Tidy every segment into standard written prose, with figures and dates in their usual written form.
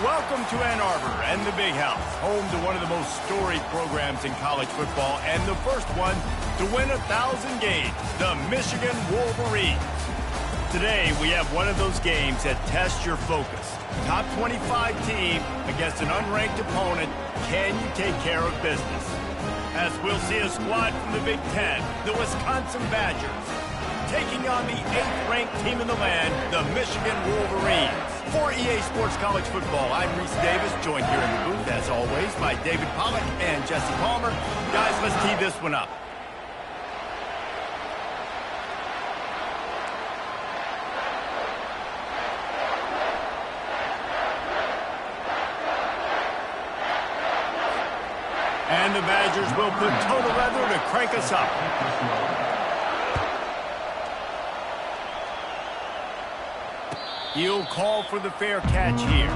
Welcome to Ann Arbor and the Big House, home to one of the most storied programs in college football and the first one to win 1,000 games, the Michigan Wolverines. Today, we have one of those games that tests your focus. Top 25 team against an unranked opponent. Can you take care of business? As we'll see a squad from the Big Ten, the Wisconsin Badgers, taking on the 8th-ranked team in the land, the Michigan Wolverines. For EA Sports College Football, I'm Reese Davis, joined here in the booth, as always, by David Pollack and Jesse Palmer. Guys, let's tee this one up. And the Badgers will put total leather to crank us up. He'll call for the fair catch here.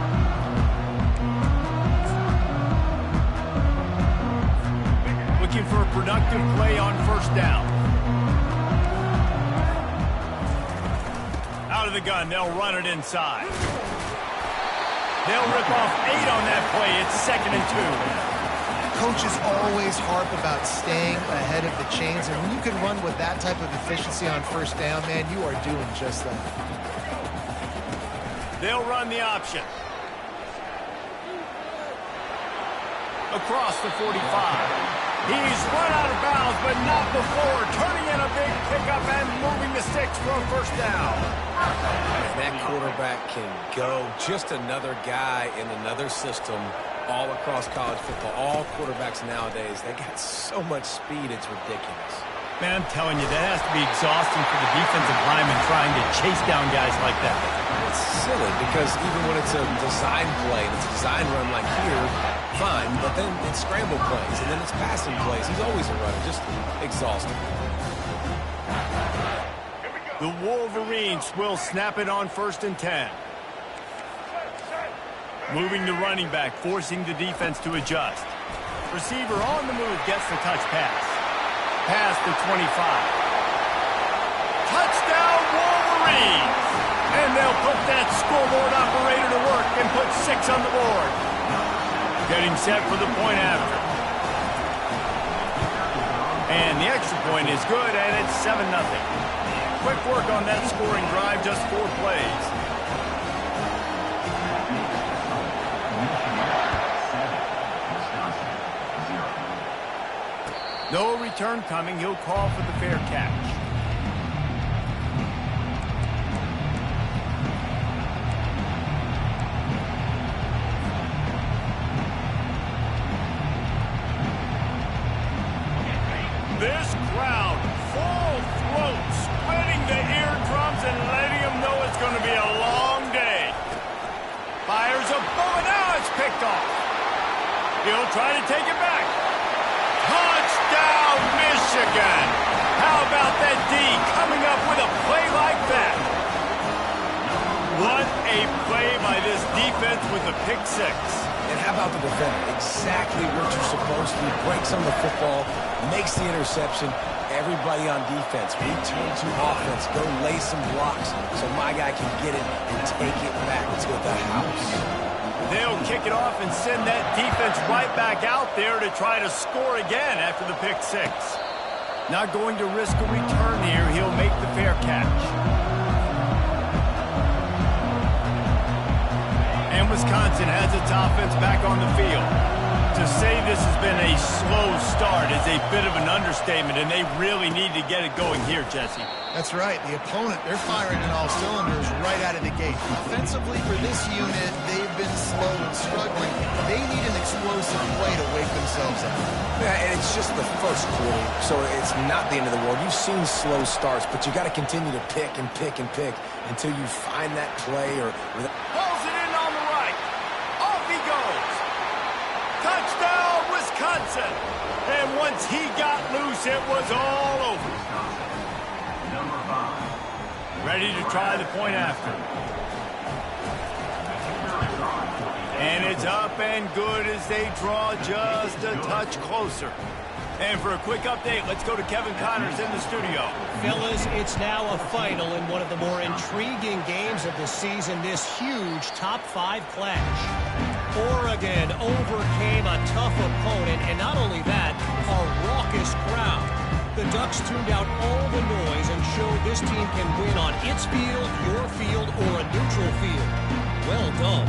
Looking for a productive play on first down. Out of the gun, they'll run it inside. They'll rip off 8 on that play. It's 2nd and 2. Coaches always harp about staying ahead of the chains, and when you can run with that type of efficiency on first down, man, you are doing just that. They'll run the option. Across the 45. He's run out of bounds, but not before. Turning in a big pickup and moving the sticks for a first down. And that quarterback can go. Just another guy in another system all across college football. All quarterbacks nowadays, they got so much speed, it's ridiculous. Man, I'm telling you, that has to be exhausting for the defensive lineman trying to chase down guys like that. It's silly because even when it's a design play, it's a design run like here, fine, but then it's scramble plays, and then it's passing plays. He's always a runner, just exhausting. The Wolverines will snap it on 1st and 10. Moving the running back, forcing the defense to adjust. Receiver on the move gets the touch pass. Past the 25. Touchdown, Wolverines! And they'll put that scoreboard operator to work and put 6 on the board. Getting set for the point after. And the extra point is good, and it's 7-0. Quick work on that scoring drive, just 4 plays. No return coming. He'll call for the fair catch. This crowd, full throat, splitting the eardrums and letting them know it's going to be a long day. Fires a bullet. Now it's picked off. He'll try to take it back. Touchdown, Michigan! How about that D coming up with a play like that? What a play by this defense with the pick 6. And how about the defender? Exactly what you're supposed to do. Breaks on the football, makes the interception. Everybody on defense, return to offense, go lay some blocks so my guy can get it and take it back to the house. They'll kick it off and send that defense right back out there to try to score again after the pick 6. Not going to risk a return here. He'll make the fair catch. And Wisconsin has its offense back on the field. To say this has been a slow start is a bit of an understatement, and they really need to get it going here, Jesse. That's right. The opponent, they're firing on all cylinders right out of the gate. Offensively, for this unit, they've been slow and struggling. They need an explosive play to wake themselves up. Yeah, and it's just the first quarter, so it's not the end of the world. You've seen slow starts, but you got to continue to pick and pick and pick until you find that play or... Pulls it in on the right. Off he goes. Touchdown, Wisconsin. And once he got loose, it was all over. Ready to try the point after. And it's up and good as they draw just a touch closer. And for a quick update, let's go to Kevin Connors in the studio. Fellas, it's now a final in one of the more intriguing games of the season, this huge top 5 clash. Oregon overcame a tough opponent, and not only that, a raucous crowd. The Ducks tuned out all the noise and showed this team can win on its field, your field, or a neutral field. Well done.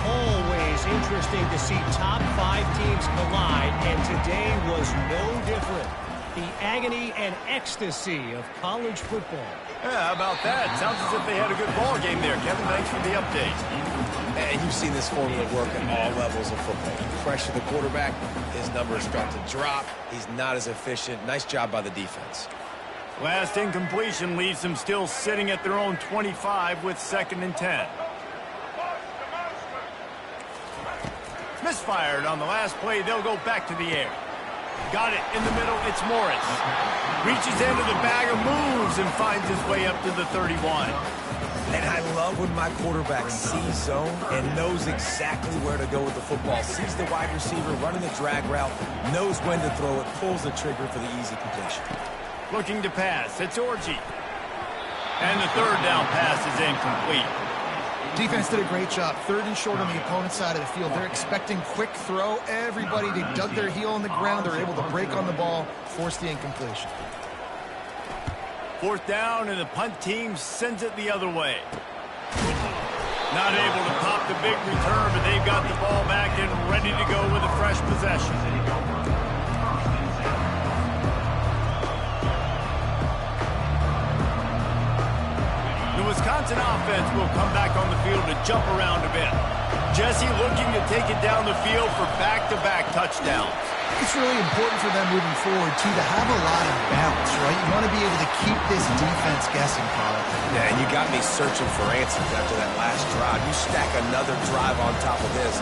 Always interesting to see top 5 teams collide, and today was no different. The agony and ecstasy of college football. Yeah, how about that? Sounds as if they had a good ball game there. Kevin, thanks for the update. And you've seen this formula work at all levels of football. You pressure the quarterback, his numbers start to drop. He's not as efficient. Nice job by the defense. Last incompletion leaves them still sitting at their own 25 with 2nd and 10. Misfired on the last play. They'll go back to the air. Got it in the middle. It's Morris. Reaches into the bag of moves and finds his way up to the 31. And I love when my quarterback sees zone and knows exactly where to go with the football. Sees the wide receiver running the drag route, knows when to throw it, pulls the trigger for the easy completion. Looking to pass. It's Orji. And the 3rd down pass is incomplete. Defense did a great job. 3rd and short on the opponent's side of the field. They're expecting quick throw. Everybody, they dug their heel in the ground. They're able to break on the ball, force the incompletion. 4th down, and the punt team sends it the other way. Not able to pop the big return, but they've got the ball back and ready to go with a fresh possession. The Wisconsin offense will come back on the field to jump around a bit. Jesse looking to take it down the field for back-to-back touchdowns. It's really important for them moving forward, too, to have a lot of balance, right? You want to be able to keep this defense guessing, Colin. Yeah, and you got me searching for answers after that last drive. You stack another drive on top of this,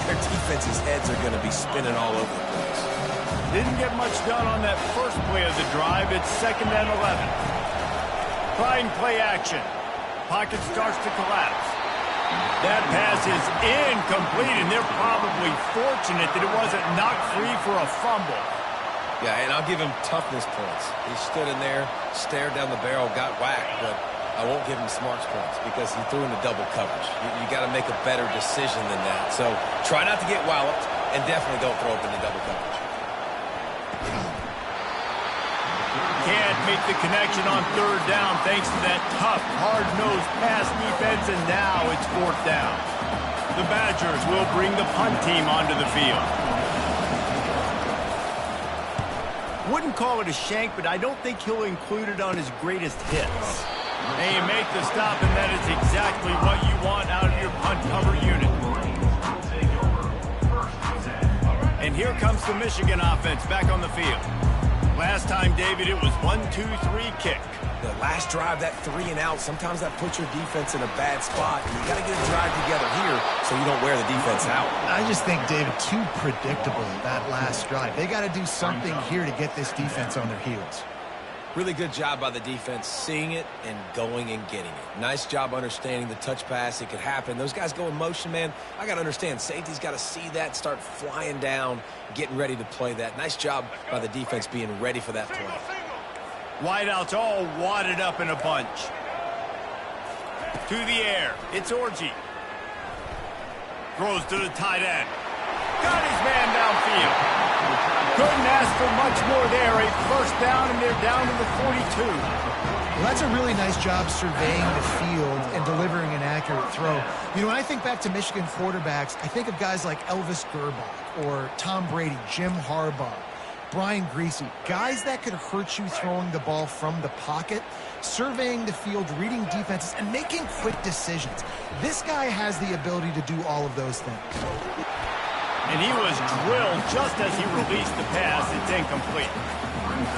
their defense's heads are going to be spinning all over the place. Didn't get much done on that first play of the drive. It's 2nd and 11. Trying play action. Pocket starts to collapse. That pass is incomplete, and they're probably fortunate that it wasn't knocked free for a fumble. Yeah, and I'll give him toughness points. He stood in there, stared down the barrel, got whacked, but I won't give him smarts points because he threw into double coverage. You got to make a better decision than that. So try not to get walloped, and definitely don't throw up into double coverage. Can't make the connection on 3rd down thanks to that tough, hard-nosed pass defense, and now it's 4th down. The Badgers will bring the punt team onto the field. Wouldn't call it a shank, but I don't think he'll include it on his greatest hits. And you make the stop, and that is exactly what you want out of your punt cover unit. And here comes the Michigan offense back on the field. Last time, David, it was 1-2-3 kick. The last drive, that 3 and out, sometimes that puts your defense in a bad spot. And you got to get a drive together here so you don't wear the defense out. I just think, David, too predictable that last drive. They got to do something here to get this defense on their heels. Really good job by the defense seeing it and going and getting it. Nice job understanding the touch pass. It could happen. Those guys go in motion, man. I got to understand. Safety's got to see that, start flying down, getting ready to play that. Nice job by the defense being ready for that play. Wideouts all wadded up in a bunch. To the air. It's Orji. Throws to the tight end. Got his man downfield. Couldn't ask for much more there. A 1st down, and they're down to the 42. Well, that's a really nice job surveying the field and delivering an accurate throw. You know, when I think back to Michigan quarterbacks, I think of guys like Elvis Gerbach or Tom Brady, Jim Harbaugh, Brian Griese, guys that could hurt you throwing the ball from the pocket, surveying the field, reading defenses, and making quick decisions. This guy has the ability to do all of those things. And he was drilled just as he released the pass. It's incomplete.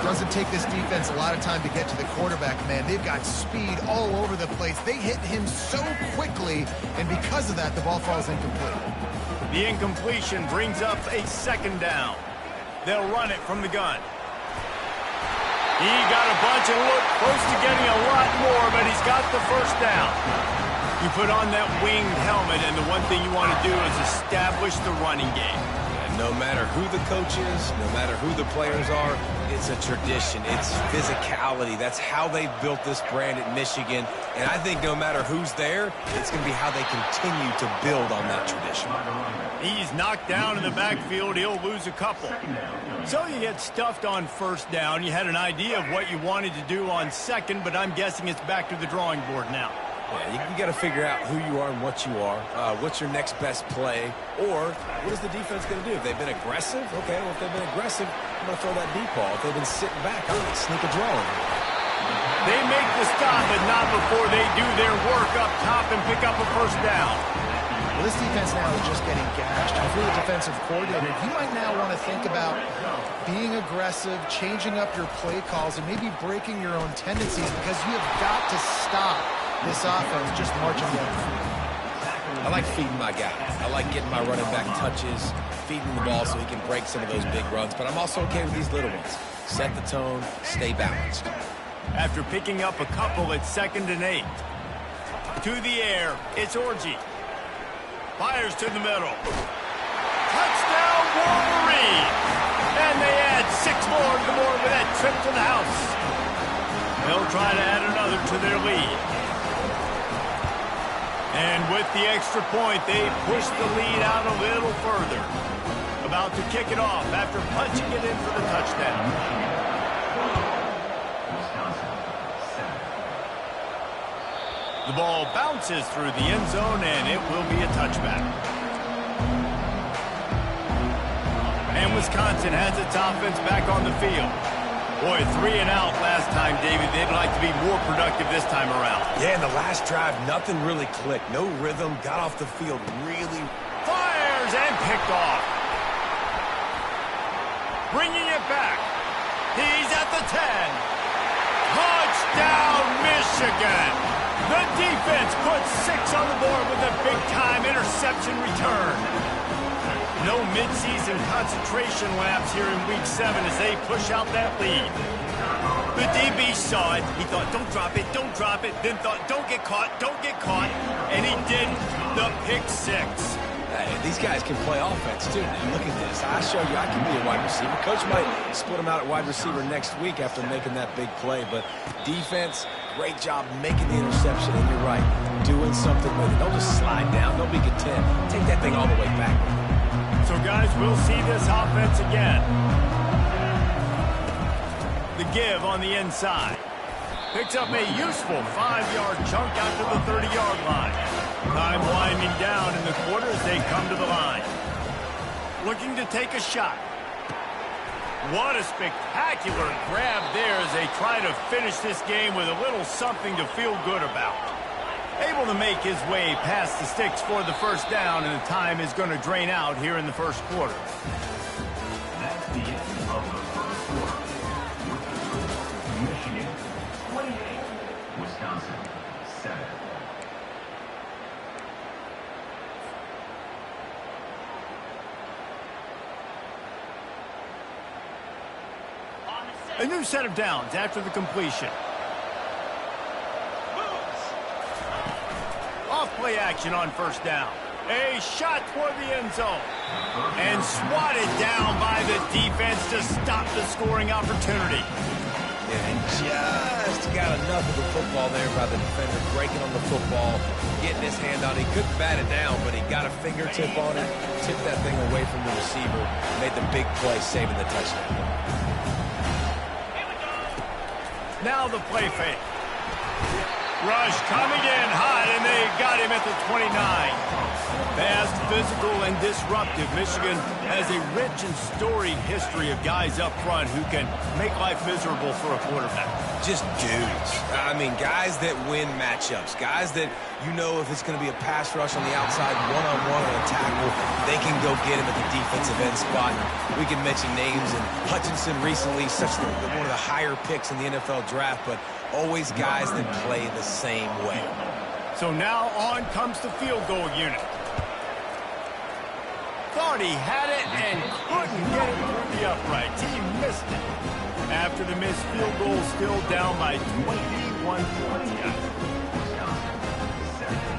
Doesn't take this defense a lot of time to get to the quarterback, man. They've got speed all over the place. They hit him so quickly, and because of that, the ball falls incomplete. The incompletion brings up a second down. They'll run it from the gun. He got a bunch and looked close to getting a lot more, but he's got the first down. You put on that winged helmet, and the one thing you want to do is establish the running game. No matter who the coach is, no matter who the players are, it's a tradition. It's physicality. That's how they built this brand at Michigan. And I think no matter who's there, it's going to be how they continue to build on that tradition. He's knocked down in the backfield. He'll lose a couple. So you get stuffed on first down. You had an idea of what you wanted to do on second, but I'm guessing it's back to the drawing board now. Yeah, you got to figure out who you are and what you are. What's your next best play? Or what is the defense going to do? If they've been aggressive, okay, well, if they've been aggressive, I'm going to throw that deep ball. If they've been sitting back, I'm going to sneak a draw in. They make the stop, but not before they do their work up top and pick up a first down. Well, this defense now is just getting gashed. If you're the defensive coordinator, you might now want to think about being aggressive, changing up your play calls, and maybe breaking your own tendencies, because you have got to stop this offense just marching down the field. I like feeding my guy. I like getting my running back touches, feeding the ball so he can break some of those big runs. But I'm also okay with these little ones. Set the tone, stay balanced. After picking up a couple at 2nd and 8. To the air, it's Orji. Fires to the middle. Touchdown, Wolverine! And they add 6 more to the board with that trip to the house. They'll try to add another to their lead. And with the extra point, they push the lead out a little further. About to kick it off after punching it in for the touchdown. The ball bounces through the end zone, and it will be a touchback. And Wisconsin has its offense back on the field. Boy, 3 and out last time, David. They'd like to be more productive this time around. Yeah, in the last drive, nothing really clicked. No rhythm, got off the field really. Fires and picked off. Bringing it back. He's at the 10. Touchdown, Michigan. The defense puts 6 on the board with a big-time interception return. No midseason concentration laps here in Week 7 as they push out that lead. The DB saw it. He thought, don't drop it, don't drop it. Then thought, don't get caught, don't get caught. And he didn't. The pick 6. Hey, these guys can play offense, too. Now, look at this. I show you I can be a wide receiver. Coach might split him out at wide receiver next week after making that big play. But defense, great job making the interception. And you're right, doing something with it. Don't just slide down. Don't be content. Take that thing all the way back. So, guys, we'll see this offense again. The give on the inside. Picks up a useful 5-yard chunk out to the 30-yard line. Time winding down in the quarter as they come to the line. Looking to take a shot. What a spectacular grab there as they try to finish this game with a little something to feel good about. Able to make his way past the sticks for the first down, and the time is going to drain out here in the first quarter. That's the end of the first quarter. Michigan 28, Wisconsin 7. A new set of downs after the completion. Off-play action on first down. A shot toward the end zone. And swatted down by the defense to stop the scoring opportunity. And just got enough of the football there by the defender, breaking on the football, getting his hand on it. He couldn't bat it down, but he got a fingertip on it, tipped that thing away from the receiver, made the big play, saving the touchdown. Now the play fake. Rush coming in hot, and they got him at the 29. Fast, physical, and disruptive. Michigan has a rich and storied history of guys up front who can make life miserable for a quarterback. Just dudes. I mean, guys that win matchups. Guys that, you know, if it's going to be a pass rush on the outside, one-on-one on a tackle, they can go get him at the defensive end spot. We can mention names, and Hutchinson recently, one of the higher picks in the NFL draft, but always guys that play the same way. So now on comes the field goal unit. Thought he had it and couldn't get it through the uprights. He missed it. After the missed field goal, still down by 21 points.